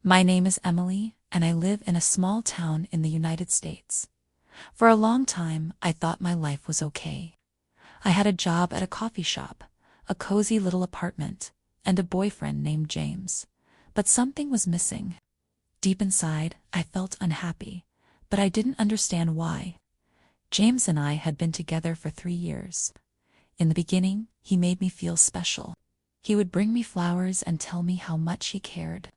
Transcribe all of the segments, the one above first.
My name is Emily, and I live in a small town in the United States. For a long time, I thought my life was okay. I had a job at a coffee shop, a cozy little apartment, and a boyfriend named James. But something was missing. Deep inside, I felt unhappy, but I didn't understand why. James and I had been together for 3 years. In the beginning, he made me feel special. He would bring me flowers and tell me how much he cared.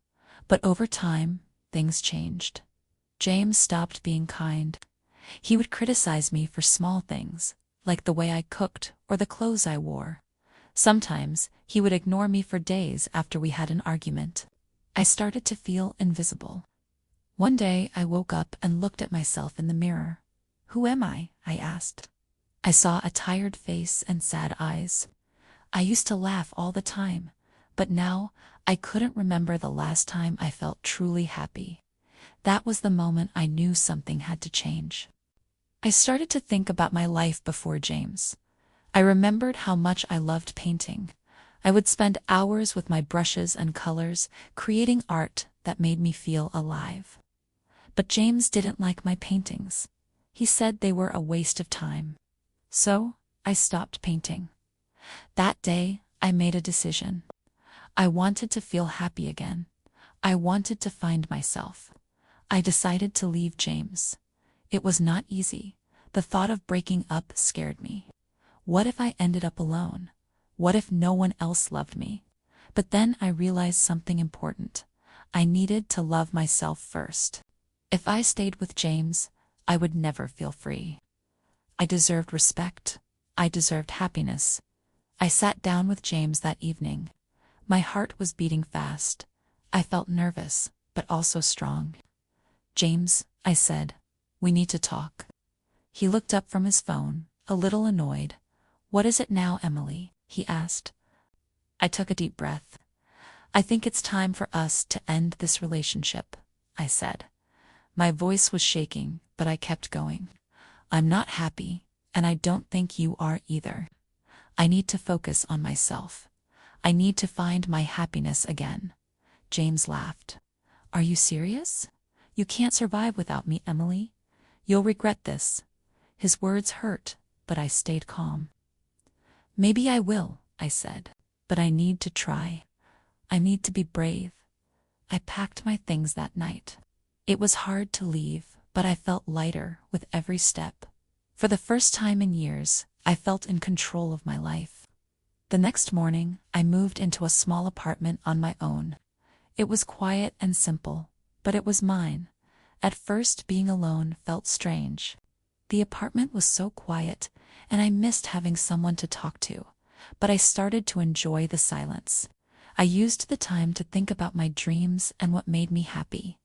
But over time, things changed. James stopped being kind. He would criticize me for small things, like the way I cooked or the clothes I wore. Sometimes, he would ignore me for days after we had an argument. I started to feel invisible. One day, I woke up and looked at myself in the mirror. "Who am I?" I asked. I saw a tired face and sad eyes. I used to laugh all the time, but now I couldn't remember the last time I felt truly happy. That was the moment I knew something had to change. I started to think about my life before James. I remembered how much I loved painting. I would spend hours with my brushes and colors, creating art that made me feel alive. But James didn't like my paintings. He said they were a waste of time. So, I stopped painting. That day, I made a decision. I wanted to feel happy again. I wanted to find myself. I decided to leave James. It was not easy. The thought of breaking up scared me. What if I ended up alone? What if no one else loved me? But then I realized something important. I needed to love myself first. If I stayed with James, I would never feel free. I deserved respect. I deserved happiness. I sat down with James that evening. My heart was beating fast. I felt nervous, but also strong. "James," I said, "we need to talk." He looked up from his phone, a little annoyed. "What is it now, Emily?" he asked. I took a deep breath. "I think it's time for us to end this relationship," I said. My voice was shaking, but I kept going. "I'm not happy, and I don't think you are either. I need to focus on myself. I need to find my happiness again." James laughed. "Are you serious? You can't survive without me, Emily. You'll regret this." His words hurt, but I stayed calm. "Maybe I will," I said, "but I need to try. I need to be brave." I packed my things that night. It was hard to leave, but I felt lighter with every step. For the first time in years, I felt in control of my life. The next morning, I moved into a small apartment on my own. It was quiet and simple, but it was mine. At first, being alone felt strange. The apartment was so quiet, and I missed having someone to talk to, but I started to enjoy the silence. I used the time to think about my dreams and what made me happy.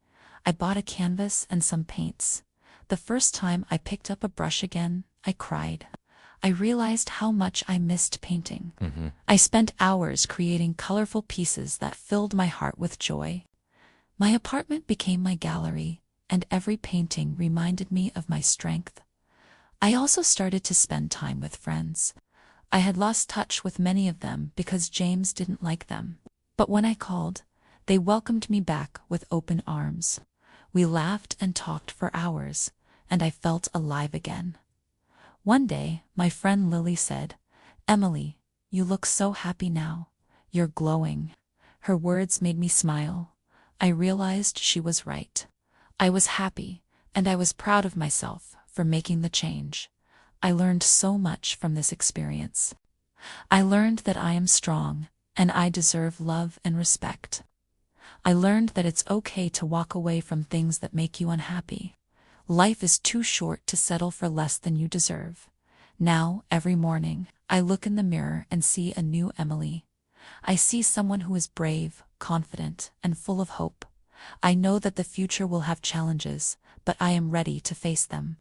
I bought a canvas and some paints. The first time I picked up a brush again, I cried. I realized how much I missed painting. I spent hours creating colorful pieces that filled my heart with joy. My apartment became my gallery, and every painting reminded me of my strength. I also started to spend time with friends. I had lost touch with many of them because James didn't like them. But when I called, they welcomed me back with open arms. We laughed and talked for hours, and I felt alive again. One day, my friend Lily said, "Emily, you look so happy now. You're glowing." Her words made me smile. I realized she was right. I was happy, and I was proud of myself for making the change. I learned so much from this experience. I learned that I am strong, and I deserve love and respect. I learned that it's okay to walk away from things that make you unhappy. Life is too short to settle for less than you deserve. Now, every morning, I look in the mirror and see a new Emily. I see someone who is brave, confident, and full of hope. I know that the future will have challenges, but I am ready to face them.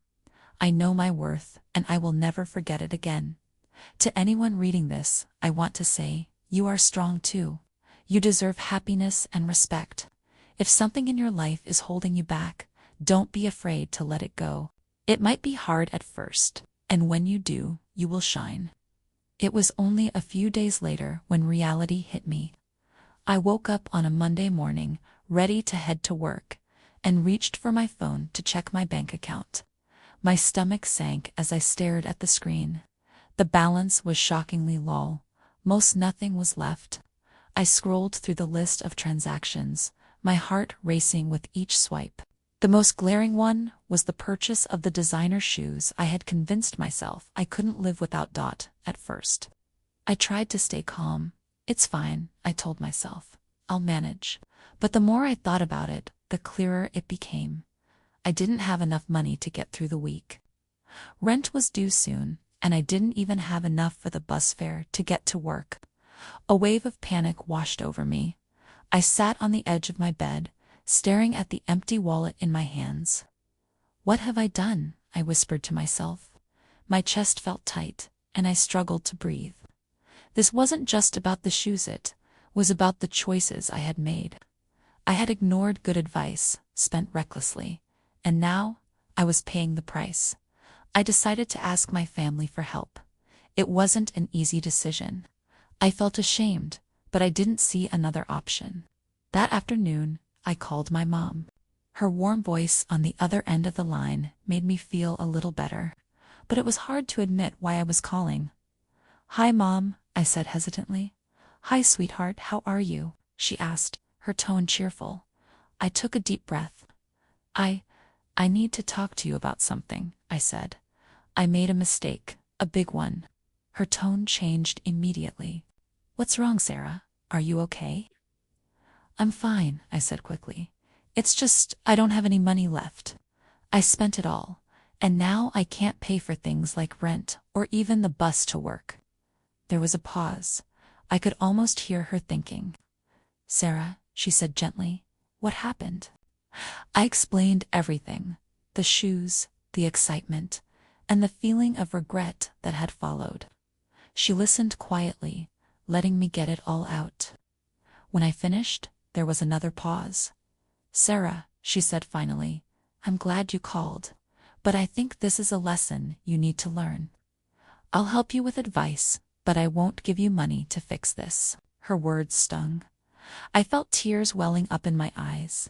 I know my worth, and I will never forget it again. To anyone reading this, I want to say, you are strong too. You deserve happiness and respect. If something in your life is holding you back, don't be afraid to let it go. It might be hard at first, and when you do, you will shine. It was only a few days later when reality hit me. I woke up on a Monday morning, ready to head to work, and reached for my phone to check my bank account. My stomach sank as I stared at the screen. The balance was shockingly low. Most nothing was left. I scrolled through the list of transactions, my heart racing with each swipe. The most glaring one was the purchase of the designer shoes I had convinced myself I couldn't live without. At first, I tried to stay calm. It's fine, I told myself. I'll manage. But the more I thought about it, the clearer it became. I didn't have enough money to get through the week. Rent was due soon, and I didn't even have enough for the bus fare to get to work. A wave of panic washed over me. I sat on the edge of my bed, staring at the empty wallet in my hands. What have I done? I whispered to myself. My chest felt tight, and I struggled to breathe. This wasn't just about the shoes, it was about the choices I had made. I had ignored good advice, spent recklessly, and now I was paying the price. I decided to ask my family for help. It wasn't an easy decision. I felt ashamed, but I didn't see another option. That afternoon, I called my mom. Her warm voice on the other end of the line made me feel a little better, but it was hard to admit why I was calling. "Hi, Mom," I said hesitantly. "Hi, sweetheart, how are you?" she asked, her tone cheerful. I took a deep breath. I need to talk to you about something," I said. "I made a mistake, a big one." Her tone changed immediately. "What's wrong, Sarah? Are you okay?" "I'm fine," I said quickly. "It's just, I don't have any money left. I spent it all, and now I can't pay for things like rent or even the bus to work." There was a pause. I could almost hear her thinking. "Sarah," she said gently, "what happened?" I explained everything, the shoes, the excitement, and the feeling of regret that had followed. She listened quietly, letting me get it all out. When I finished, there was another pause. "Sarah," she said finally, "I'm glad you called, but I think this is a lesson you need to learn. I'll help you with advice, but I won't give you money to fix this." Her words stung. I felt tears welling up in my eyes.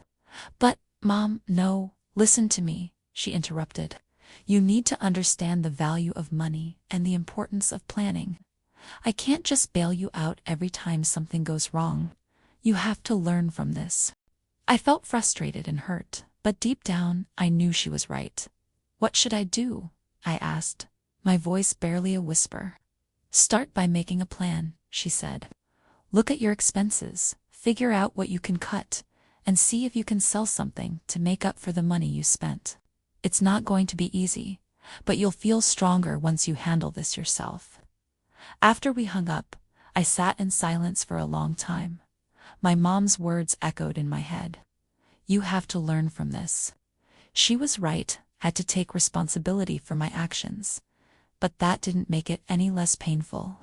"But, Mom, no, listen to me," she interrupted. "You need to understand the value of money and the importance of planning. I can't just bail you out every time something goes wrong. You have to learn from this." I felt frustrated and hurt, but deep down, I knew she was right. "What should I do?" I asked, my voice barely a whisper. "Start by making a plan," she said. "Look at your expenses, figure out what you can cut, and see if you can sell something to make up for the money you spent. It's not going to be easy, but you'll feel stronger once you handle this yourself." After we hung up, I sat in silence for a long time. My mom's words echoed in my head. "You have to learn from this." She was right, had to take responsibility for my actions. But that didn't make it any less painful.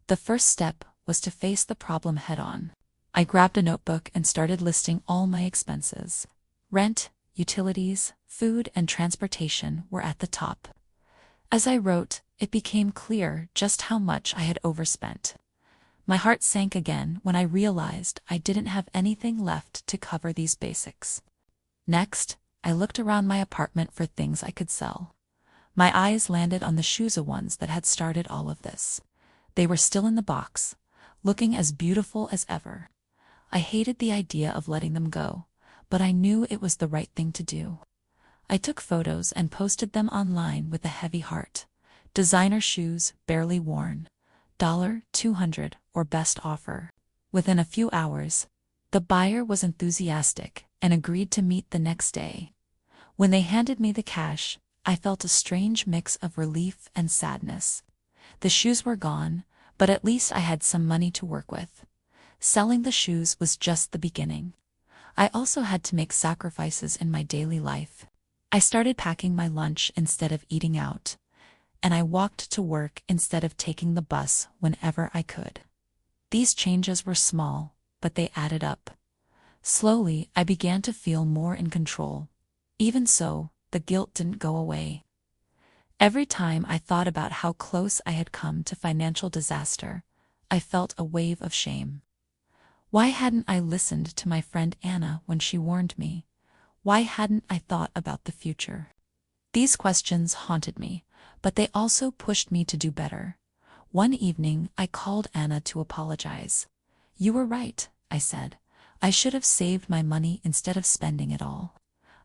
The first step was to face the problem head-on. I grabbed a notebook and started listing all my expenses. Rent, utilities, food, and transportation were at the top. As I wrote, it became clear just how much I had overspent. My heart sank again when I realized I didn't have anything left to cover these basics. Next, I looked around my apartment for things I could sell. My eyes landed on the shoes, ones that had started all of this. They were still in the box, looking as beautiful as ever. I hated the idea of letting them go, but I knew it was the right thing to do. I took photos and posted them online with a heavy heart. Designer shoes, barely worn. $200 or best offer. Within a few hours, the buyer was enthusiastic and agreed to meet the next day. When they handed me the cash, I felt a strange mix of relief and sadness. The shoes were gone, but at least I had some money to work with. Selling the shoes was just the beginning. I also had to make sacrifices in my daily life. I started packing my lunch instead of eating out, and I walked to work instead of taking the bus whenever I could. These changes were small, but they added up. Slowly, I began to feel more in control. Even so, the guilt didn't go away. Every time I thought about how close I had come to financial disaster, I felt a wave of shame. Why hadn't I listened to my friend Anna when she warned me? Why hadn't I thought about the future? These questions haunted me, but they also pushed me to do better. One evening, I called Anna to apologize. "You were right," I said. "I should have saved my money instead of spending it all.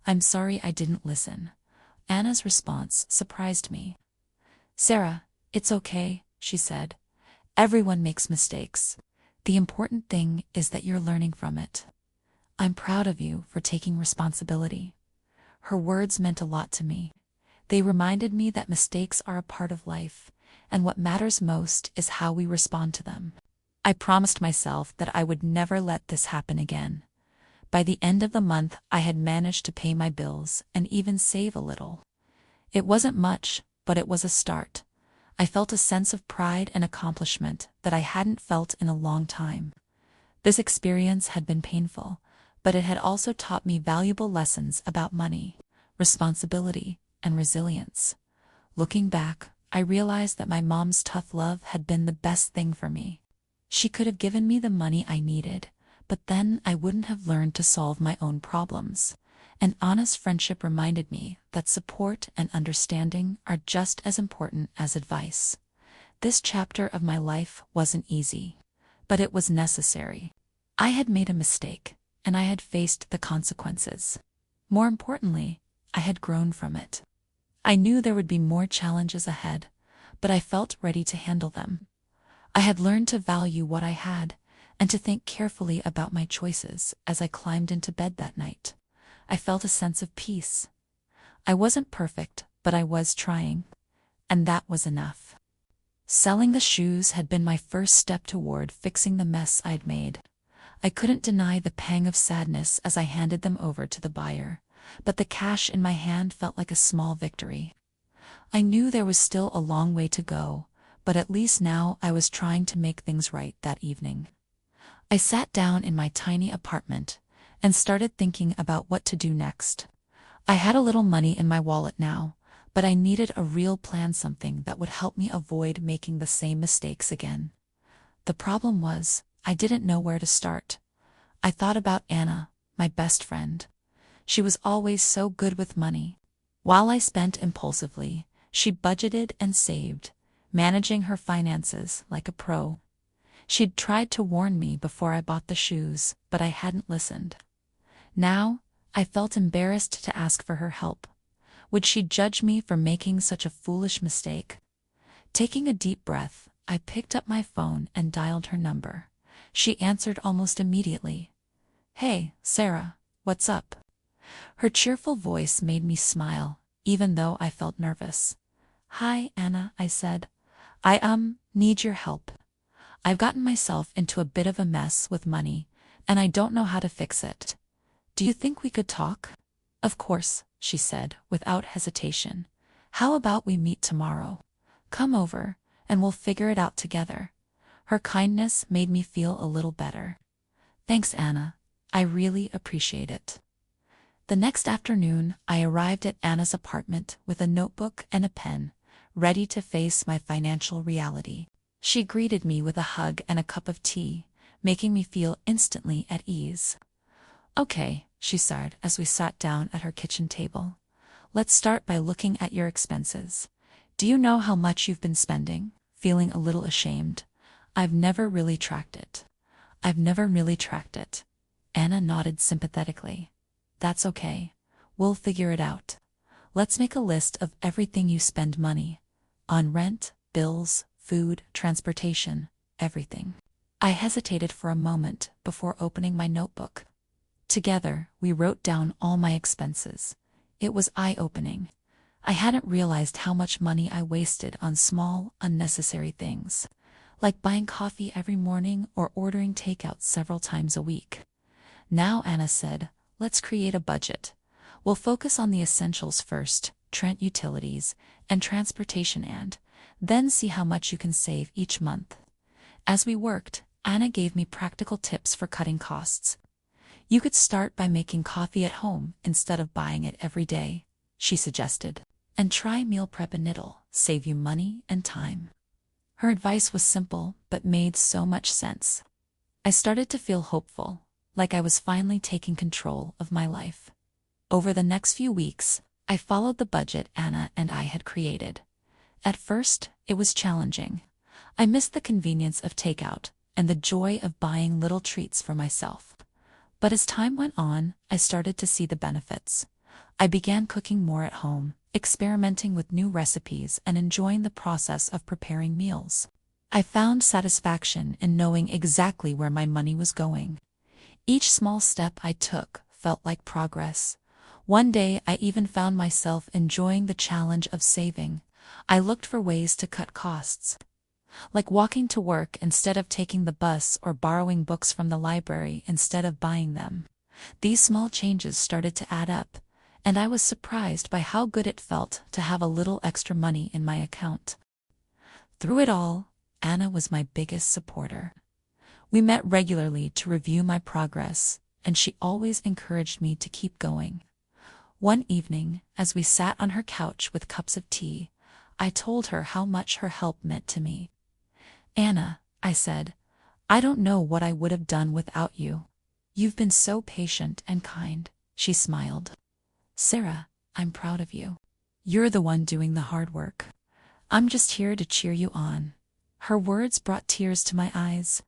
I'm sorry I didn't listen." Anna's response surprised me. "Sarah, it's okay," she said. "Everyone makes mistakes. The important thing is that you're learning from it. I'm proud of you for taking responsibility." Her words meant a lot to me. They reminded me that mistakes are a part of life, and what matters most is how we respond to them. I promised myself that I would never let this happen again. By the end of the month, I had managed to pay my bills and even save a little. It wasn't much, but it was a start. I felt a sense of pride and accomplishment that I hadn't felt in a long time. This experience had been painful, but it had also taught me valuable lessons about money, responsibility, and resilience. Looking back, I realized that my mom's tough love had been the best thing for me. She could have given me the money I needed, but then I wouldn't have learned to solve my own problems. An honest friendship reminded me that support and understanding are just as important as advice. This chapter of my life wasn't easy, but it was necessary. I had made a mistake, and I had faced the consequences. More importantly, I had grown from it. I knew there would be more challenges ahead, but I felt ready to handle them. I had learned to value what I had, and to think carefully about my choices as I climbed into bed that night. I felt a sense of peace. I wasn't perfect, but I was trying. And that was enough. Selling the shoes had been my first step toward fixing the mess I'd made. I couldn't deny the pang of sadness as I handed them over to the buyer, but the cash in my hand felt like a small victory. I knew there was still a long way to go, but at least now I was trying to make things right that evening. I sat down in my tiny apartment and started thinking about what to do next. I had a little money in my wallet now, but I needed a real plan, something that would help me avoid making the same mistakes again. The problem was, I didn't know where to start. I thought about Anna, my best friend. She was always so good with money. While I spent impulsively, she budgeted and saved, managing her finances like a pro. She'd tried to warn me before I bought the shoes, but I hadn't listened. Now, I felt embarrassed to ask for her help. Would she judge me for making such a foolish mistake? Taking a deep breath, I picked up my phone and dialed her number. She answered almost immediately. "Hey, Sarah, what's up?" Her cheerful voice made me smile, even though I felt nervous. "Hi, Anna," I said. I need your help. I've gotten myself into a bit of a mess with money, and I don't know how to fix it. Do you think we could talk?" "Of course," she said, without hesitation. "How about we meet tomorrow? Come over, and we'll figure it out together." Her kindness made me feel a little better. "Thanks, Anna. I really appreciate it." The next afternoon, I arrived at Anna's apartment with a notebook and a pen, ready to face my financial reality. She greeted me with a hug and a cup of tea, making me feel instantly at ease. "Okay," she said as we sat down at her kitchen table. "Let's start by looking at your expenses. Do you know how much you've been spending?" Feeling a little ashamed. I've never really tracked it." Anna nodded sympathetically. "That's okay. We'll figure it out. Let's make a list of everything you spend money on: rent, bills, food, transportation, everything." I hesitated for a moment before opening my notebook. Together, we wrote down all my expenses. It was eye-opening. I hadn't realized how much money I wasted on small, unnecessary things, like buying coffee every morning or ordering takeout several times a week. Now, Anna said, "Let's create a budget. We'll focus on the essentials first, rent, utilities, and transportation, and then see how much you can save each month." As we worked, Anna gave me practical tips for cutting costs. "You could start by making coffee at home instead of buying it every day," she suggested. "And try meal prep and it'll save you money and time." Her advice was simple but made so much sense. I started to feel hopeful, like I was finally taking control of my life. Over the next few weeks, I followed the budget Anna and I had created. At first, it was challenging. I missed the convenience of takeout and the joy of buying little treats for myself. But as time went on, I started to see the benefits. I began cooking more at home, experimenting with new recipes and enjoying the process of preparing meals. I found satisfaction in knowing exactly where my money was going. Each small step I took felt like progress. One day I even found myself enjoying the challenge of saving. I looked for ways to cut costs, like walking to work instead of taking the bus or borrowing books from the library instead of buying them. These small changes started to add up, and I was surprised by how good it felt to have a little extra money in my account. Through it all, Anna was my biggest supporter. We met regularly to review my progress, and she always encouraged me to keep going. One evening, as we sat on her couch with cups of tea, I told her how much her help meant to me. "Anna," I said, "I don't know what I would have done without you. You've been so patient and kind." She smiled. "Sarah, I'm proud of you. You're the one doing the hard work. I'm just here to cheer you on." Her words brought tears to my eyes.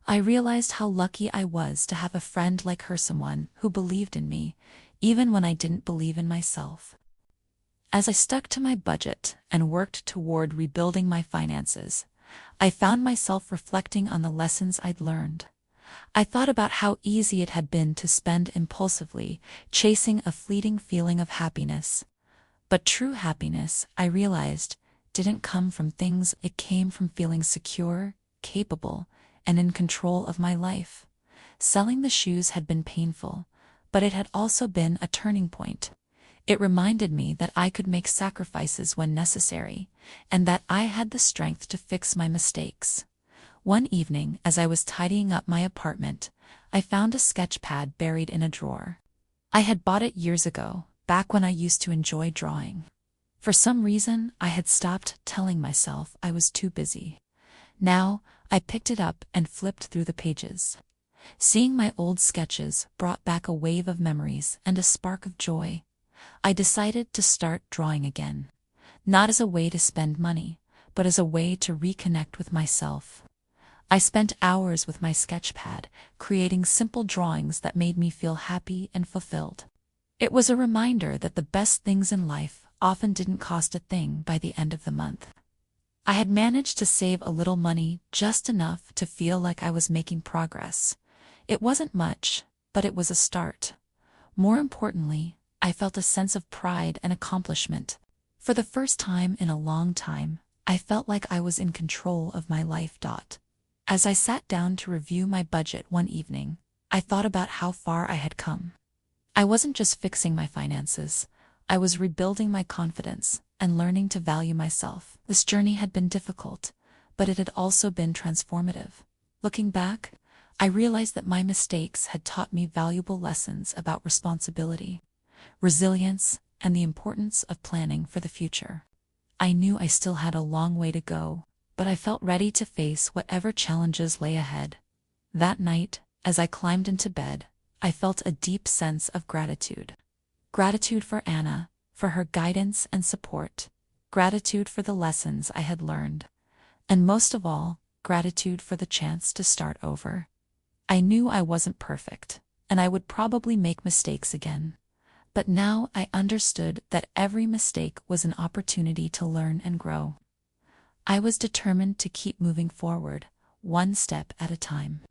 I realized how lucky I was to have a friend like her, someone who believed in me, even when I didn't believe in myself. As I stuck to my budget and worked toward rebuilding my finances, I found myself reflecting on the lessons I'd learned. I thought about how easy it had been to spend impulsively, chasing a fleeting feeling of happiness. But true happiness, I realized, didn't come from things. It came from feeling secure, capable, and in control of my life. Selling the shoes had been painful, but it had also been a turning point. It reminded me that I could make sacrifices when necessary, and that I had the strength to fix my mistakes. One evening, as I was tidying up my apartment, I found a sketch pad buried in a drawer. I had bought it years ago, back when I used to enjoy drawing. For some reason, I had stopped telling myself I was too busy. Now, I picked it up and flipped through the pages. Seeing my old sketches brought back a wave of memories and a spark of joy. I decided to start drawing again, not as a way to spend money, but as a way to reconnect with myself. I spent hours with my sketch pad, creating simple drawings that made me feel happy and fulfilled. It was a reminder that the best things in life often didn't cost a thing by the end of the month. I had managed to save a little money, just enough to feel like I was making progress. It wasn't much, but it was a start. More importantly, I felt a sense of pride and accomplishment. For the first time in a long time, I felt like I was in control of my life. As I sat down to review my budget one evening, I thought about how far I had come. I wasn't just fixing my finances, I was rebuilding my confidence and learning to value myself. This journey had been difficult, but it had also been transformative. Looking back, I realized that my mistakes had taught me valuable lessons about responsibility, resilience, and the importance of planning for the future. I knew I still had a long way to go, but I felt ready to face whatever challenges lay ahead. That night, as I climbed into bed, I felt a deep sense of gratitude. Gratitude for Anna, for her guidance and support. Gratitude for the lessons I had learned. And most of all, gratitude for the chance to start over. I knew I wasn't perfect, and I would probably make mistakes again. But now I understood that every mistake was an opportunity to learn and grow. I was determined to keep moving forward, one step at a time.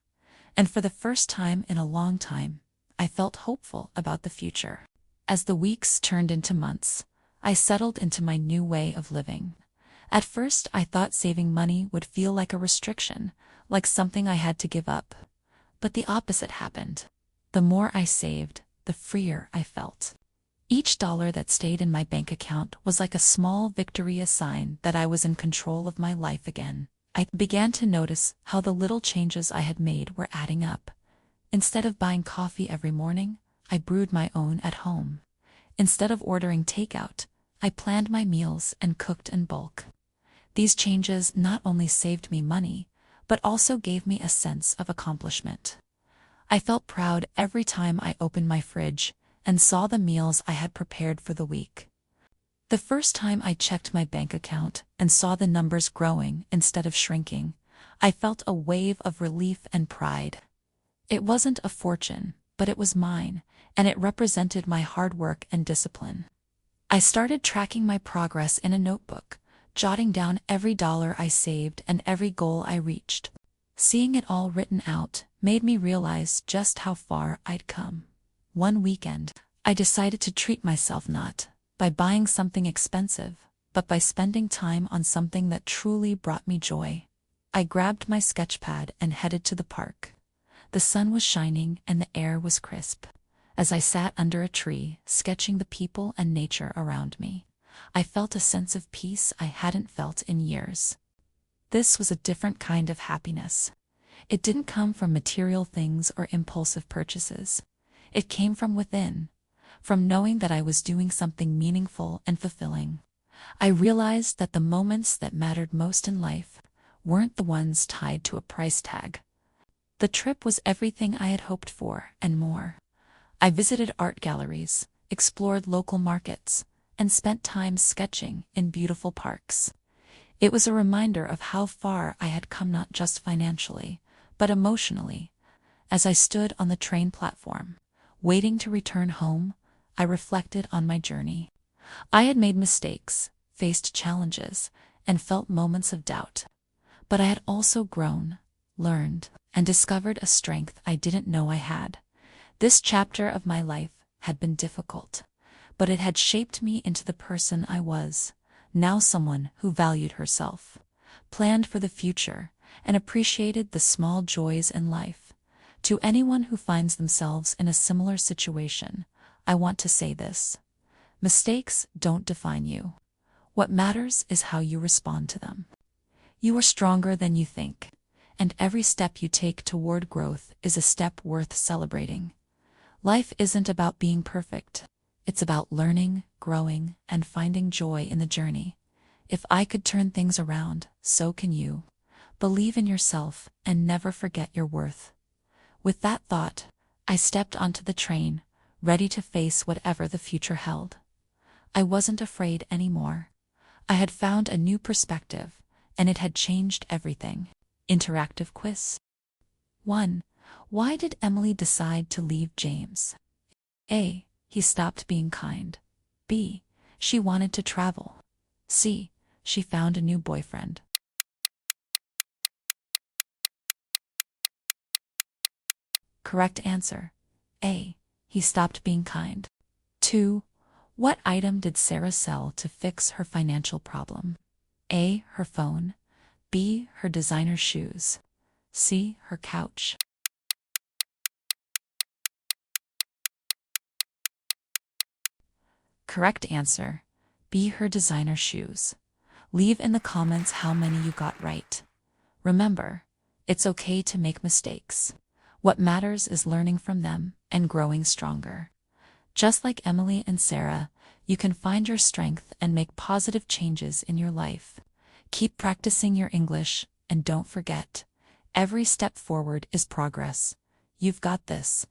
And for the first time in a long time, I felt hopeful about the future. As the weeks turned into months, I settled into my new way of living. At first, I thought saving money would feel like a restriction, like something I had to give up. But the opposite happened. The more I saved, the freer I felt. Each dollar that stayed in my bank account was like a small victory, a sign that I was in control of my life again. I began to notice how the little changes I had made were adding up. Instead of buying coffee every morning, I brewed my own at home. Instead of ordering takeout, I planned my meals and cooked in bulk. These changes not only saved me money, but also gave me a sense of accomplishment. I felt proud every time I opened my fridge and saw the meals I had prepared for the week. The first time I checked my bank account and saw the numbers growing instead of shrinking, I felt a wave of relief and pride. It wasn't a fortune, but it was mine, and it represented my hard work and discipline. I started tracking my progress in a notebook, jotting down every dollar I saved and every goal I reached. Seeing it all written out made me realize just how far I'd come. One weekend, I decided to treat myself not by buying something expensive, but by spending time on something that truly brought me joy. I grabbed my sketchpad and headed to the park. The sun was shining and the air was crisp. As I sat under a tree, sketching the people and nature around me, I felt a sense of peace I hadn't felt in years. This was a different kind of happiness. It didn't come from material things or impulsive purchases. It came from within, from knowing that I was doing something meaningful and fulfilling. I realized that the moments that mattered most in life weren't the ones tied to a price tag. The trip was everything I had hoped for and more. I visited art galleries, explored local markets, and spent time sketching in beautiful parks. It was a reminder of how far I had come, not just financially, but emotionally. As I stood on the train platform, waiting to return home, I reflected on my journey. I had made mistakes, faced challenges, and felt moments of doubt. But I had also grown, learned, and discovered a strength I didn't know I had. This chapter of my life had been difficult, but it had shaped me into the person I was, now someone who valued herself, planned for the future, and appreciated the small joys in life. To anyone who finds themselves in a similar situation, I want to say this: mistakes don't define you. What matters is how you respond to them. You are stronger than you think, and every step you take toward growth is a step worth celebrating. Life isn't about being perfect. It's about learning, growing, and finding joy in the journey. If I could turn things around, so can you. Believe in yourself and never forget your worth. With that thought, I stepped onto the train, ready to face whatever the future held. I wasn't afraid anymore. I had found a new perspective, and it had changed everything. Interactive quiz. 1. Why did Emily decide to leave James? A. He stopped being kind. B. She wanted to travel. C. She found a new boyfriend. Correct answer: A. He stopped being kind. 2. What item did Sarah sell to fix her financial problem? A. Her phone. B. Her designer shoes. C. Her couch. Correct answer: B. Her designer shoes. Leave in the comments how many you got right. Remember, it's okay to make mistakes. What matters is learning from them and growing stronger. Just like Emily and Sarah, you can find your strength and make positive changes in your life. Keep practicing your English, and don't forget, every step forward is progress. You've got this.